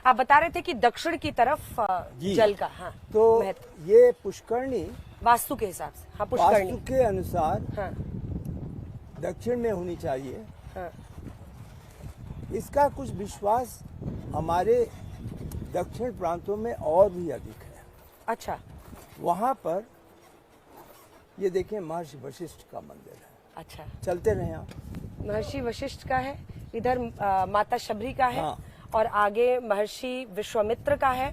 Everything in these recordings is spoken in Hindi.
आप बता रहे थे कि दक्षिण की तरफ जल का, हाँ, तो ये पुष्करणी वास्तु के हिसाब से, हाँ, पुष्करणी वास्तु के अनुसार हाँ, दक्षिण में होनी चाहिए। हाँ, इसका कुछ विश्वास हमारे दक्षिण प्रांतों में और भी अधिक है। अच्छा, वहाँ पर ये देखें महर्षि वशिष्ठ का मंदिर है। अच्छा, चलते रहे आप। महर्षि वशिष्ठ का है, इधर माता शबरी का है, हाँ। और आगे महर्षि विश्वामित्र का है।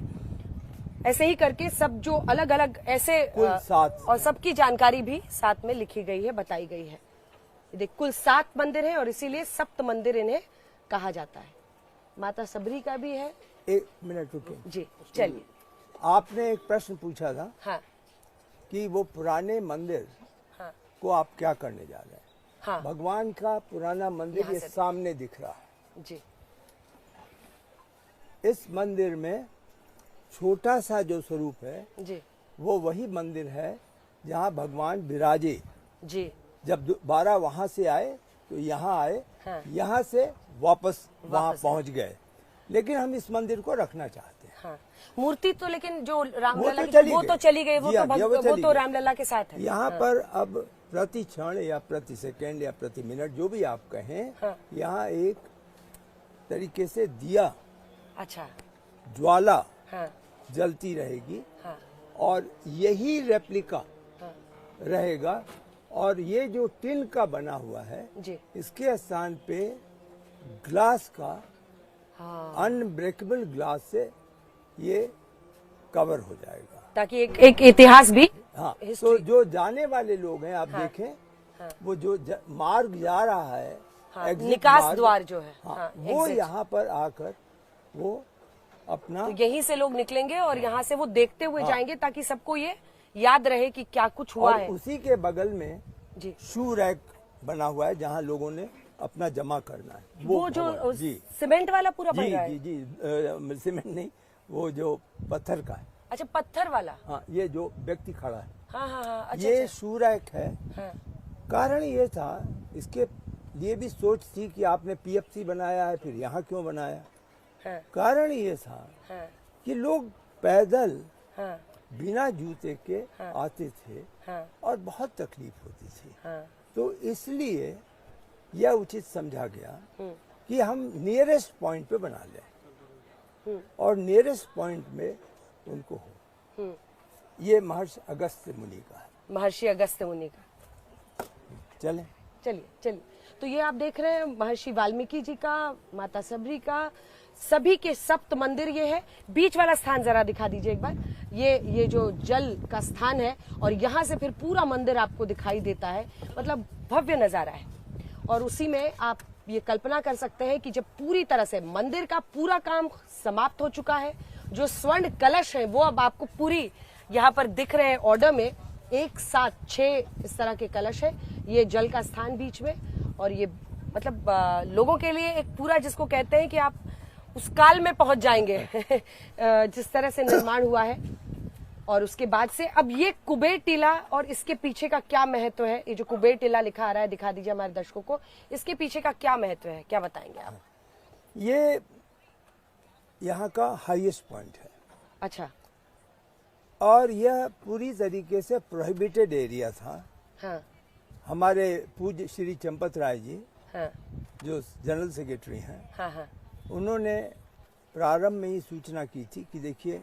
ऐसे ही करके सब जो अलग अलग ऐसे कुल 7 और सबकी जानकारी भी साथ में लिखी गई है, बताई गई है। देख, कुल 7 मंदिर हैं और इसीलिए सप्त मंदिर इन्हें कहा जाता है। माता सबरी का भी है। 1 मिनट रुकिए जी, चलिए। आपने एक प्रश्न पूछा था, हाँ, कि वो पुराने मंदिर हाँ, को आप क्या करने जा रहे हैं। हाँ, भगवान का पुराना मंदिर यहाँ ये से सामने दिख रहा है। जी, इस मंदिर में छोटा सा जो स्वरूप है जी, वो वही मंदिर है जहाँ भगवान विराजे। जी, जब दोबारा वहां से आए तो यहाँ आए, हाँ। यहाँ से वापस वहां वापस पहुंच गए। लेकिन हम इस मंदिर को रखना चाहते हैं। हाँ। मूर्ति तो लेकिन जो रामलला वो तो की चली वो गई। तो चली गई, वो जी तो हाँ, वो वो चली तो गई। रामलला के साथ है। यहाँ हाँ, पर अब प्रति क्षण या प्रति सेकंड या प्रति मिनट जो भी आप कहें, हाँ। यहाँ एक तरीके से दिया, अच्छा, ज्वाला हाँ, जलती रहेगी, हाँ, और यही रेप्लिका हाँ, रहेगा। और ये जो टिन का बना हुआ है, जी, इसके स्थान पे ग्लास का, हाँ, अनब्रेकेबल ग्लास से ये कवर हो जाएगा। ताकि एक इतिहास भी, हाँ, तो हिस्ट्री, जो जाने वाले लोग हैं आप हाँ, देखें, हाँ, वो जो मार्ग जा रहा है, हाँ, exit निकास मार्ग, द्वार जो है, हाँ, हाँ, वो exit। यहाँ पर आकर वो अपना, तो यहीं से लोग निकलेंगे और यहाँ से वो देखते हुए हाँ। जाएंगे ताकि सबको ये याद रहे कि क्या कुछ हुआ और है। उसी के बगल में जी, शू रैक बना हुआ है जहाँ लोगों ने अपना जमा करना है। वो जो भवन, जी सीमेंट वाला पूरा बन जी रहा जी है। जी, सीमेंट नहीं, वो जो पत्थर का है। अच्छा, पत्थर वाला, हाँ, ये जो व्यक्ति खड़ा है, हाँ, हाँ, हाँ, अच्छा, ये अच्छा, शू रैक है। हाँ, कारण ये था, इसके लिए भी सोच थी कि आपने पीएफसी बनाया है, फिर यहाँ क्यों बनाया। हाँ, कारण ये था हाँ, कि लोग पैदल हाँ, बिना जूते के हाँ। आते थे हाँ, और बहुत तकलीफ होती थी। हाँ, तो इसलिए यह उचित समझा गया हम्म, कि हम नियरेस्ट पॉइंट पे बना लें, और नियरेस्ट पॉइंट में उनको हो। हम्म। ये महर्षि अगस्त्य मुनि का है। महर्षि अगस्त्य मुनि का। चलें। चलिए, चलिए। तो ये आप देख रहे हैं महर्षि वाल्मीकि जी का, माता सबरी का, सभी के सप्त मंदिर ये है। बीच वाला स्थान जरा दिखा दीजिए एक बार। ये जो जल का स्थान है और यहाँ से फिर पूरा मंदिर आपको दिखाई देता है, मतलब भव्य नजारा है। और उसी में आप ये कल्पना कर सकते हैं कि जब पूरी तरह से मंदिर का पूरा काम समाप्त हो चुका है, जो स्वर्ण कलश है वो अब आपको पूरी यहाँ पर दिख रहे हैं ऑर्डर में, एक साथ 6 इस तरह के कलश है। ये जल का स्थान बीच में, और ये मतलब लोगों के लिए एक पूरा, जिसको कहते हैं कि आप उस काल में पहुंच जाएंगे जिस तरह से निर्माण हुआ है। और उसके बाद से अब ये कुबेर टीला, और इसके पीछे का क्या महत्व है, ये जो कुबेर टीला लिखा आ रहा है, दिखा दीजिए हमारे दर्शकों को, इसके पीछे का क्या महत्व है, क्या बताएंगे आप। ये यहाँ का हाईएस्ट पॉइंट है। अच्छा, और यह पूरी तरीके से प्रोहिबिटेड एरिया था। हाँ, हमारे पूज्य श्री चंपत राय जी, हाँ, जो जनरल सेक्रेटरी हैं, हाँ, हाँ, उन्होंने प्रारंभ में ही सूचना की थी कि देखिए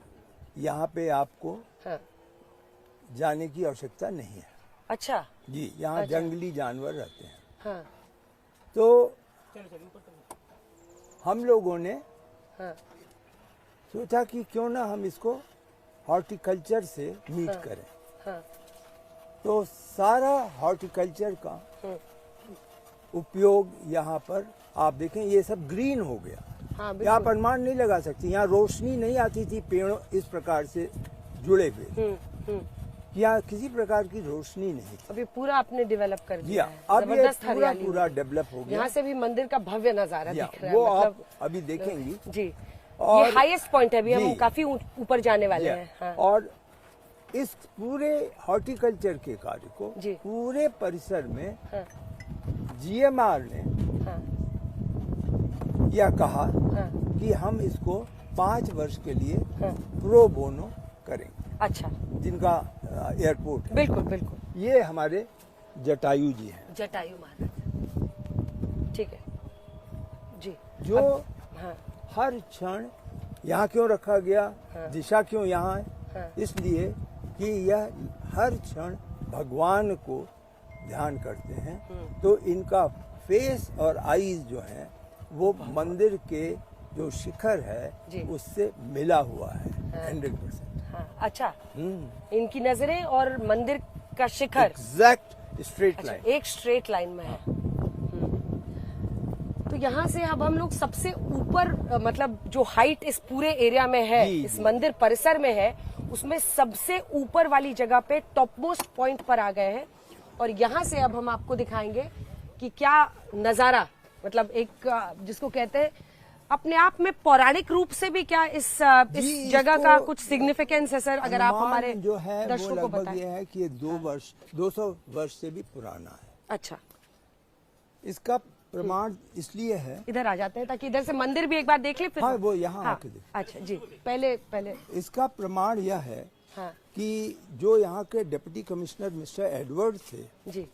यहाँ पे आपको हाँ, जाने की आवश्यकता नहीं है। अच्छा, जी, यहाँ अच्छा। जंगली जानवर रहते हैं। हाँ, तो हम लोगों ने हाँ, सोचा कि क्यों ना हम इसको हॉर्टिकल्चर से मीट करें। हाँ, तो सारा हॉर्टिकल्चर का उपयोग यहाँ पर आप देखें, ये सब ग्रीन हो गया। हाँ, यहाँ पर अनुमान नहीं लगा सकती, यहाँ रोशनी नहीं आती थी पेड़ों इस प्रकार से जुड़े हुए, यहाँ किसी प्रकार की रोशनी नहीं थी। अभी पूरा आपने डेवलप कर जी दिया हाँ, है, अब ये जबरदस्त पूरा हरियाली पूरा हुई। डेवलप हो गया। यहाँ से भी मंदिर का भव्य नजारा जी हाँ, दिख रहा है, वो आप मतलब अभी देखेंगी। जी। और ये हाईएस्ट पॉइंट है, अभी हम जी। काफी ऊपर जाने वाले जी हाँ, हैं। हाँ, और इस पूरे हॉर्टिकल्चर के कार्य को जी। पूरे परिसर में हाँ, जीएमआर ने हाँ, यह कहा हाँ, कि हम इसको 5 वर्ष के लिए हाँ। प्रो बोनो करेंगे, अच्छा, जिनका एयरपोर्ट है। बिल्कुल बिल्कुल। ये हमारे जटायु जी हैं, जटायु महाराज, ठीक है जी। जो हाँ हर क्षण यहाँ क्यों रखा गया, हाँ। दिशा क्यों यहाँ है, हाँ। इसलिए कि यह हर क्षण भगवान को ध्यान करते हैं। तो इनका फेस और आईज जो है वो मंदिर के जो शिखर जी। है उससे मिला हुआ है 100%। हाँ, अच्छा, इनकी नजरें और मंदिर का शिखर एग्जैक्ट स्ट्रेट अच्छा, लाइन। एक स्ट्रेट लाइन में है। तो यहाँ से अब हम लोग सबसे ऊपर मतलब जो हाइट इस पूरे एरिया में है, जी, इस जी। मंदिर परिसर में है, उसमें सबसे ऊपर वाली जगह पे टॉप मोस्ट पॉइंट पर आ गए हैं। और यहाँ से अब हम आपको दिखाएंगे कि क्या नजारा, मतलब एक जिसको कहते हैं अपने आप में पौराणिक रूप से भी क्या इस जी, जगह इसको का कुछ सिग्निफिकेंस है सर, अगर आप अनुमान हमारे जो है वो दर्शकों को लगभग बताएं। ये है कि ये 200 वर्ष से भी पुराना है। अच्छा, इसका प्रमाण इसलिए है, इधर आ जाते हैं ताकि इधर से मंदिर भी एक बार देख ले फिर। हाँ, वो यहाँ हाँ, आके देख। अच्छा जी, पहले पहले इसका प्रमाण यह है हाँ कि जो यहाँ के डिप्टी कमिश्नर मिस्टर एडवर्ड थे, जी,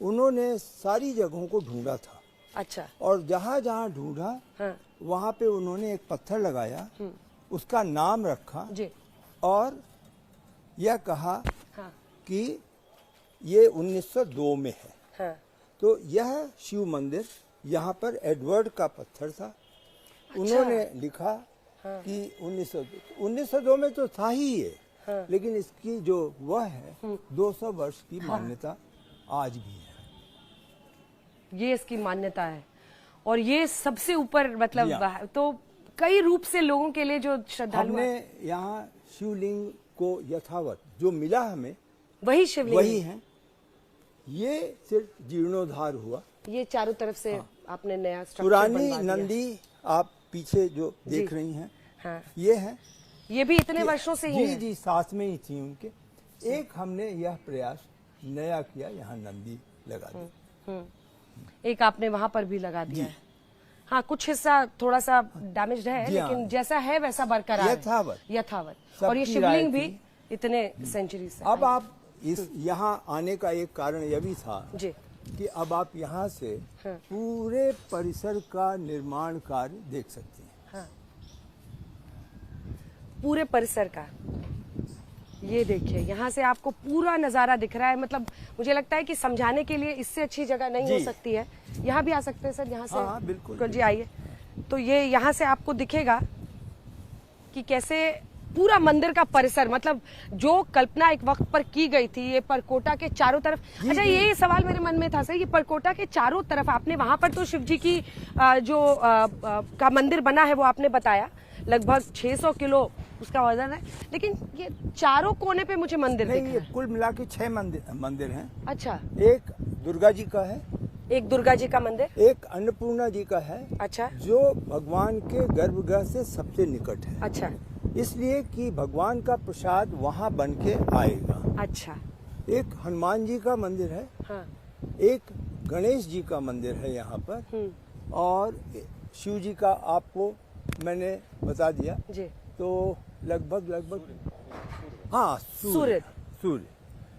उन्होंने सारी जगहों को ढूंढा था अच्छा, और जहाँ जहाँ ढूंढा हाँ वहाँ पे उन्होंने एक पत्थर लगाया, उसका नाम रखा जी, और यह कहा हाँ कि ये 1902 में है। हाँ, तो यह शिव मंदिर यहाँ पर एडवर्ड का पत्थर था। उन्होंने लिखा कि 1902 में तो था ही ये, लेकिन इसकी जो वह है 200 वर्ष की मान्यता आज भी है। ये इसकी मान्यता है। और ये सबसे ऊपर मतलब जी हाँ। तो कई रूप से लोगों के लिए जो श्रद्धालु हमने हैं, यहाँ शिवलिंग को यथावत जो मिला हमें वही शिवलिंग वही है। ये सिर्फ जीर्णोद्धार हुआ। ये चारों तरफ से आपने नया स्ट्रक्चर पुरानी बनवा दिया। नंदी आप पीछे जो देख जी। रही हैं, हाँ, ये है। ये भी इतने वर्षों से ही जी है। जी, साथ में ही थी उनके। एक हमने यह प्रयास नया किया, यहाँ नंदी लगा दी। एक आपने वहां पर भी लगा दिया है। हाँ, कुछ हिस्सा थोड़ा सा डैमेज है, जी हाँ। लेकिन जैसा है वैसा बरकरार है। यथावत। यथावत। और ये सबकी राय शिवलिंग भी थी। इतने सेंचुरी से अब आप इस यहाँ आने का एक कारण यह भी था जी, कि अब आप यहाँ से पूरे परिसर का निर्माण कार्य देख सकते हैं। हाँ, पूरे परिसर का ये देखिए, यहाँ से आपको पूरा नजारा दिख रहा है। मतलब मुझे लगता है कि समझाने के लिए इससे अच्छी जगह नहीं हो जी। सकती है। यहाँ भी आ सकते हैं सर, यहाँ से। हाँ, बिल्कुल। जी आइए। तो ये यहाँ से आपको दिखेगा कि कैसे पूरा मंदिर का परिसर, मतलब जो कल्पना एक वक्त पर की गई थी, ये परकोटा के चारों तरफ। अच्छा, ये सवाल मेरे मन में था सर, ये परकोटा के चारों तरफ आपने वहां पर तो शिव जी की का मंदिर बना है वो आपने बताया, लगभग 600 किलो उसका वजन है, लेकिन ये चारों कोने पे मुझे मंदिर दिख नहीं, रहा ये है। कुल मिला के 6 मंदिर हैं। अच्छा, एक दुर्गा जी का है, एक दुर्गा जी का मंदिर, एक अन्नपूर्णा जी का है, अच्छा जो भगवान के गर्भगृह से सबसे निकट है, अच्छा इसलिए कि भगवान का प्रसाद वहाँ बन के आएगा। अच्छा, एक हनुमान जी का मंदिर है, हाँ एक गणेश जी का मंदिर है यहाँ पर, और शिव जी का आपको मैंने बता दिया। जी, तो लगभग हाँ, सूर्य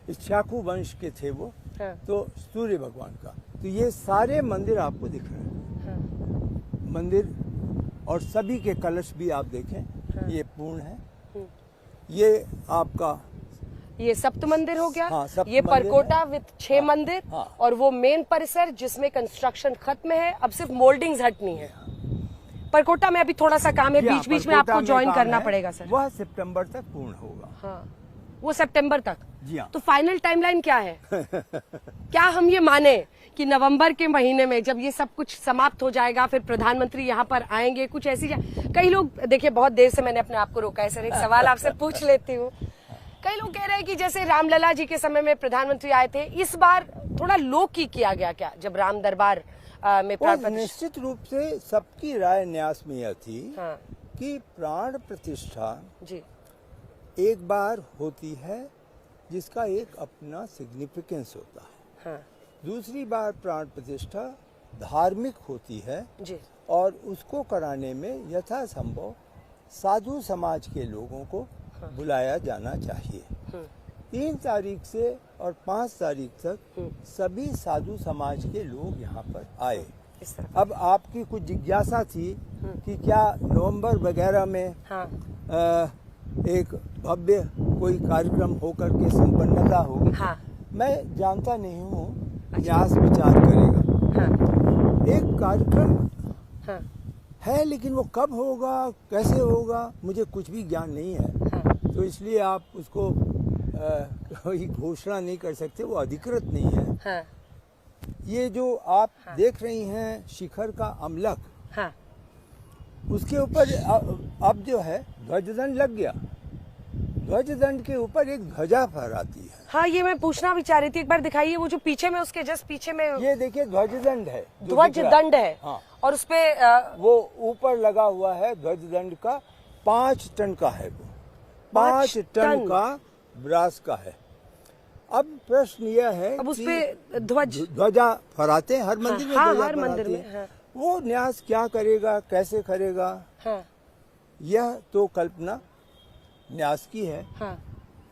इक्ष्वाकु वंश के थे वो। हाँ। तो सूर्य भगवान का, तो ये सारे मंदिर आपको दिख रहे हैं। हाँ, मंदिर और सभी के कलश भी आप देखें, ये पूर्ण है। ये आपका ये सप्त मंदिर हो गया। हाँ, सप्त ये मंदिर परकोटा विद 6 मंदिर। हाँ। और वो मेन परिसर जिसमें कंस्ट्रक्शन खत्म है, अब सिर्फ मोल्डिंग्स हटनी है। परकोटा में अभी थोड़ा सा काम है, बीच बीच में परकोटा आपको ज्वाइन काम करना है, पड़ेगा सर। वह सितंबर तक पूर्ण होगा। हाँ, वो सितंबर तक। जी हाँ। तो फाइनल टाइमलाइन क्या है? क्या हम ये माने कि नवंबर के महीने में जब ये सब कुछ समाप्त हो जाएगा, फिर प्रधानमंत्री यहाँ पर आएंगे, कुछ ऐसी कई लोग, देखिए बहुत देर से मैंने अपने आप को रोका है सर, एक सवाल आपसे पूछ लेती हूँ। कई लोग कह रहे हैं कि जैसे रामलला जी के समय में प्रधानमंत्री आए थे, इस बार थोड़ा लो की किया गया क्या, जब राम दरबार में और निश्चित रूप से सबकी राय न्यास में यह थी हाँ कि प्राण प्रतिष्ठा जी, एक बार होती है जिसका एक अपना सिग्निफिकेंस होता है। हाँ दूसरी बार प्राण प्रतिष्ठा धार्मिक होती है जी, और उसको कराने में यथासंभव साधु समाज के लोगों को बुलाया जाना चाहिए। 3 तारीख से और 5 तारीख तक सभी साधु समाज के लोग यहाँ पर आए। अब आपकी कुछ जिज्ञासा थी कि क्या नवंबर वगैरह में एक भव्य कोई कार्यक्रम होकर के संपन्नता होगी। मैं जानता नहीं हूँ, न्यास विचार करेगा। एक कार्यक्रम है, लेकिन वो कब होगा, कैसे होगा, मुझे कुछ भी ज्ञान नहीं है। तो इसलिए आप उसको कोई घोषणा नहीं कर सकते, वो अधिकृत नहीं है। ये जो आप देख रही हैं शिखर का अमलक, उसके ऊपर अब जो है ध्वजदंड लग गया। ध्वजदंड के ऊपर एक ध्वजा फहराती है। हाँ, ये मैं पूछना भी चाह रही थी, एक बार दिखाइए वो जो पीछे में, उसके जस्ट पीछे में ये देखिए ध्वजदंड है। ध्वजदंड है। हाँ। और उसपे वो ऊपर लगा हुआ है ध्वजदंड का, 5 टन का है वो, 5 टन का ब्रास का है। अब प्रश्न यह है अब उसपे ध्वजा फहराते हैं हर मंदिर में। हाँ, हर मंदिर में। वो न्यास क्या करेगा, कैसे करेगा, यह तो कल्पना न्यास की है।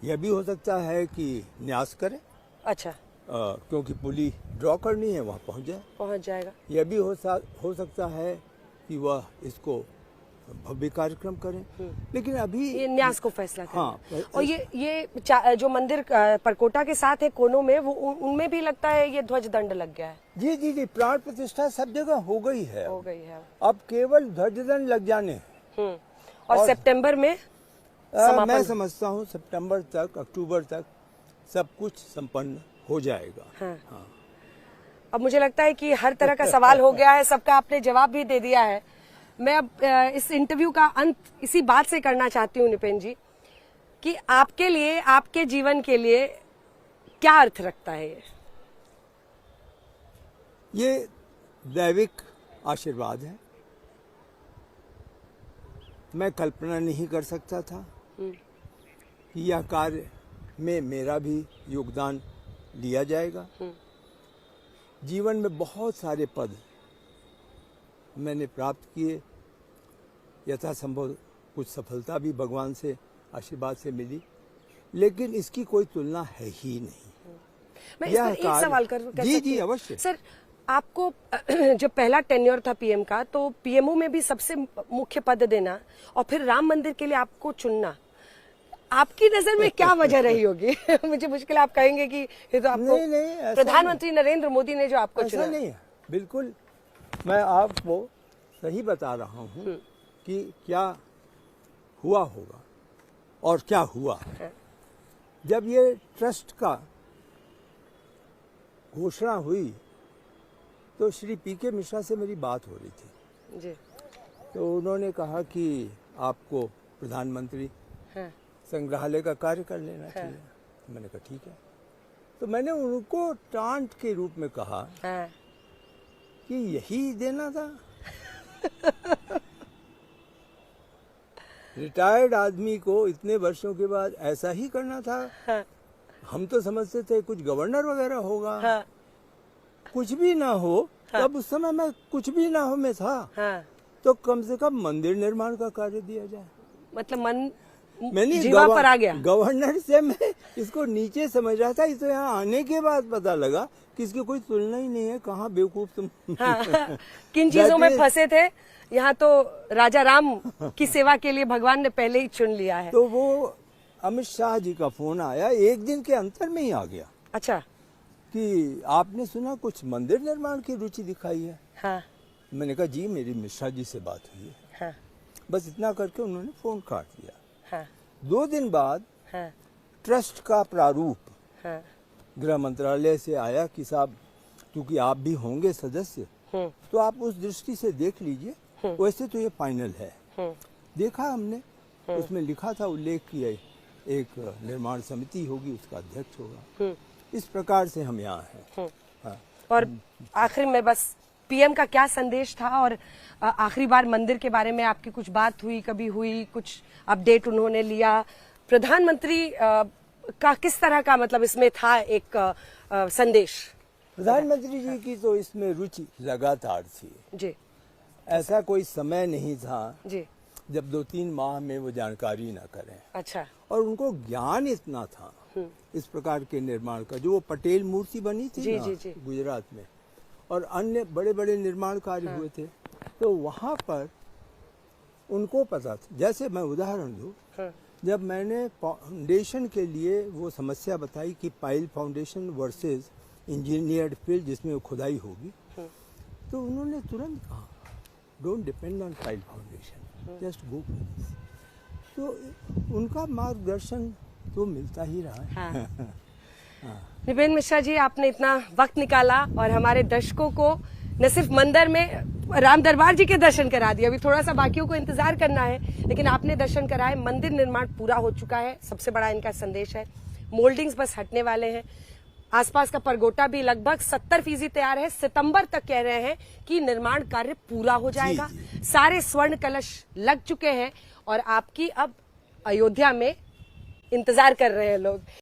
यह भी हो सकता है कि न्यास करे। अच्छा। क्योंकि पुली ड्रॉ करनी है, वहाँ पहुँच जाएगा। यह भी हो सकता है कि वह इसको भव्य कार्यक्रम करें, लेकिन अभी ये न्यास को फैसला करें। हाँ। और ये जो मंदिर परकोटा के साथ है कोनों में, वो उनमें भी लगता है ये ध्वजदंड लग गया है। जी जी जी, प्राण प्रतिष्ठा सब जगह हो गई है। अब केवल ध्वजदंड लग जाने। और सितंबर में मैं समझता हूँ सितंबर तक, अक्टूबर तक सब कुछ संपन्न हो जाएगा। हाँ। अब मुझे लगता है कि हर तरह का सवाल हो गया है, सबका आपने जवाब भी दे दिया है। मैं अब इस इंटरव्यू का अंत इसी बात से करना चाहती हूँ निपेन जी, कि आपके लिए, आपके जीवन के लिए क्या अर्थ रखता है ये दैविक आशीर्वाद है। मैं कल्पना नहीं कर सकता था कि यह कार्य में मेरा भी योगदान लिया जाएगा। जीवन में बहुत सारे पद मैंने प्राप्त किए, यथासंभव कुछ सफलता भी भगवान से आशीर्वाद से मिली, लेकिन इसकी कोई तुलना है ही नहीं। मैं इस पर एक सवाल कर जी जी अवश्य। सर, आपको जब पहला टेन्योर था पीएम का, तो पीएमओ में भी सबसे मुख्य पद देना और फिर राम मंदिर के लिए आपको चुनना, आपकी नजर में क्या वजह रही होगी? मुझे मुश्किल, आप कहेंगे कि ये तो आपको नहीं, प्रधानमंत्री नरेंद्र मोदी ने जो आपको चुना। नहीं है, बिल्कुल मैं आपको सही बता रहा हूँ कि क्या हुआ होगा और क्या हुआ। जब ये ट्रस्ट का घोषणा हुई तो श्री पीके मिश्रा से मेरी बात हो रही थी जी। तो उन्होंने कहा कि आपको प्रधानमंत्री संग्रहालय का कार्य कर लेना चाहिए। तो मैंने कहा ठीक है। तो मैंने उनको टांट के रूप में कहा कि यही देना था। रिटायर्ड आदमी को इतने वर्षों के बाद ऐसा ही करना था। हम तो समझते थे कुछ गवर्नर वगैरह होगा। कुछ भी ना हो, तब उस समय मैं कुछ भी ना हो में था। तो कम से कम मंदिर निर्माण का कार्य दिया जाए। मतलब मन मैंने जीवा पर आ गया। गवर्नर से मैं इसको नीचे समझ रहा था, इस तो यहाँ आने के बाद पता लगा कि इसकी कोई तुलना ही नहीं है। कहाँ बेवकूफ तुम। किन चीजों में फंसे थे, यहाँ तो राजा राम की सेवा के लिए भगवान ने पहले ही चुन लिया है। तो वो अमित शाह जी का फोन आया, एक दिन के अंतर में ही आ गया। अच्छा। कि आपने सुना कुछ मंदिर निर्माण की रुचि दिखाई है। हाँ। मैंने कहा जी मेरी मिश्रा जी से बात हुई है। हाँ। बस इतना करके उन्होंने फोन काट दिया। हाँ। 2 दिन बाद ट्रस्ट का प्रारूप गृह मंत्रालय से आया कि साहब क्योंकि आप भी होंगे सदस्य, तो आप उस दृष्टि से देख लीजिए, वैसे तो ये फाइनल है। देखा हमने, उसमें लिखा था, उल्लेख किया, एक निर्माण समिति होगी, उसका अध्यक्ष होगा। इस प्रकार से हम यहाँ हैं। और आखिर में बस पीएम का क्या संदेश था, और आखिरी बार मंदिर के बारे में आपकी कुछ बात हुई, कभी हुई, कुछ अपडेट उन्होंने लिया? प्रधानमंत्री का किस तरह का मतलब इसमें था एक संदेश? प्रधानमंत्री जी की तो इसमें रुचि लगातार थी जी। ऐसा कोई समय नहीं था जी जब 2-3 माह में वो जानकारी ना करें। अच्छा। और उनको ज्ञान इतना था इस प्रकार के निर्माण का, जो वो पटेल मूर्ति बनी थी ना जी। गुजरात में, और अन्य बड़े बड़े निर्माण कार्य हुए थे, तो वहाँ पर उनको पता था। जैसे मैं उदाहरण दूं, जब मैंने फाउंडेशन के लिए वो समस्या बताई कि pile foundation versus engineered field जिसमें वो खुदाई होगी, तो उन्होंने तुरंत कहा don't depend on pile foundation, just go. तो उनका मार्गदर्शन तो मिलता ही रहा है। हाँ। निपेंद्र मिश्रा जी, आपने इतना वक्त निकाला और हमारे दर्शकों को न सिर्फ मंदिर में राम दरबार जी के दर्शन करा दिए, अभी थोड़ा सा बाकियों को इंतजार करना है, लेकिन आपने दर्शन कराए। मंदिर निर्माण पूरा हो चुका है, सबसे बड़ा इनका संदेश है। मोल्डिंग्स बस हटने वाले हैं। आसपास का परगोटा भी लगभग 70% तैयार है। सितंबर तक कह रहे हैं कि निर्माण कार्य पूरा हो जाएगा। सारे स्वर्ण कलश लग चुके हैं और आपकी अब अयोध्या में इंतजार कर रहे हैं लोग।